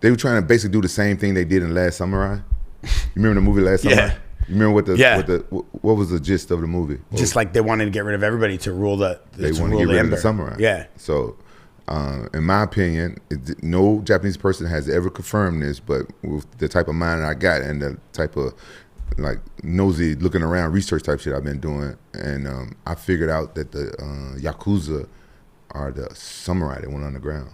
They were trying to basically do the same thing they did in Last Samurai. You remember the movie Last Samurai? You remember what was the gist of the movie? Just like they wanted to get rid of everybody to rule the they want to get rid of the samurai. Yeah. So, in my opinion, no Japanese person has ever confirmed this, but with the type of mind I got and the type of like nosy looking around research type shit I've been doing, and I figured out that the Yakuza are the samurai that went underground.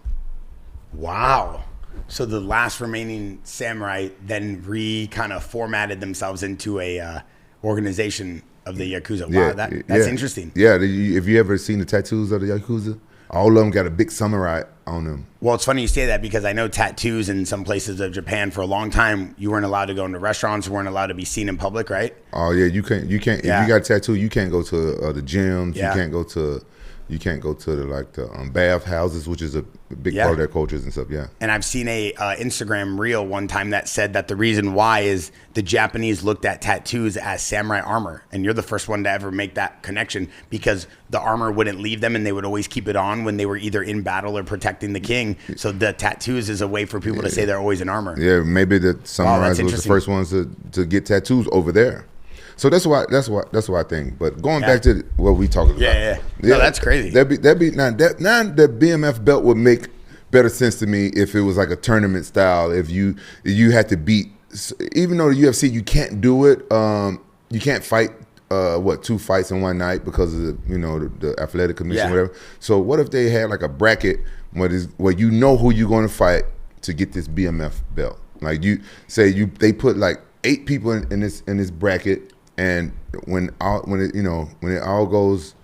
Wow. So the last remaining samurai then kind of formatted themselves into a organization of the Yakuza. Wow, that's interesting. Yeah, if you ever seen the tattoos of the Yakuza, all of them got a big samurai on them. Well, it's funny you say that because I know tattoos in some places of Japan for a long time, you weren't allowed to go into restaurants, you weren't allowed to be seen in public, right? Oh yeah, you can't. If you got a tattoo, you can't go to the gyms. Yeah. You can't go to the bath houses, which is a big part of their cultures and stuff. Yeah. And I've seen a Instagram reel one time that said that the reason why is the Japanese looked at tattoos as samurai armor, and you're the first one to ever make that connection because the armor wouldn't leave them, and they would always keep it on when they were either in battle or protecting the king. So the tattoos is a way for people to say they're always in armor. Yeah, maybe the samurais was the first ones to get tattoos over there. So that's why I think. But going back to what we talking about, yeah. No, that's crazy. Now the BMF belt would make better sense to me if it was like a tournament style. If you had to beat, even though the UFC you can't do it, you can't fight 2 fights in one night because of the athletic commission, whatever. So what if they had like a bracket where you know who you're going to fight to get this BMF belt? Like they put like 8 people in this bracket. And when it all goes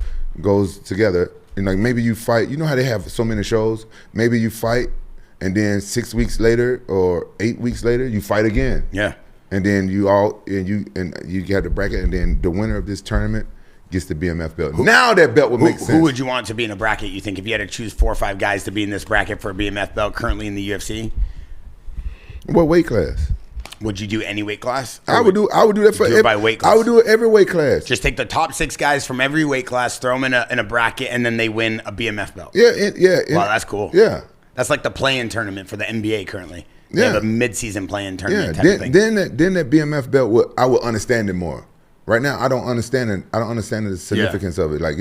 together, and like maybe you fight, you know how they have so many shows. Maybe you fight, and then 6 weeks later or 8 weeks later, you fight again. Yeah. And then you get the bracket, and then the winner of this tournament gets the BMF belt. Now that belt would make sense. Who would you want to be in a bracket? You think if you had to choose 4 or 5 guys to be in this bracket for a BMF belt currently in the UFC? What weight class? Would you do any weight class? I would do that for by weight class. I would do it every weight class. Just take the top 6 guys from every weight class, throw them in a bracket, and then they win a BMF belt. Wow, that's cool. Yeah, that's like the play-in tournament for the NBA currently. They Yeah, have a mid-season play-in tournament type of thing. Then that BMF belt I would understand it more. Right now, I don't understand it. I don't understand the significance of it. Like,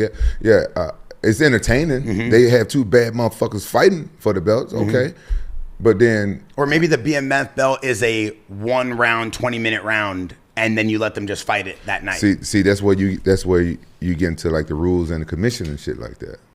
it's entertaining. Mm-hmm. They have 2 bad motherfuckers fighting for the belts. Okay. But then, or maybe the BMF belt is a 1 round, 20-minute round, and then you let them just fight it that night. See, that's where you get into like the rules and the commission and shit like that.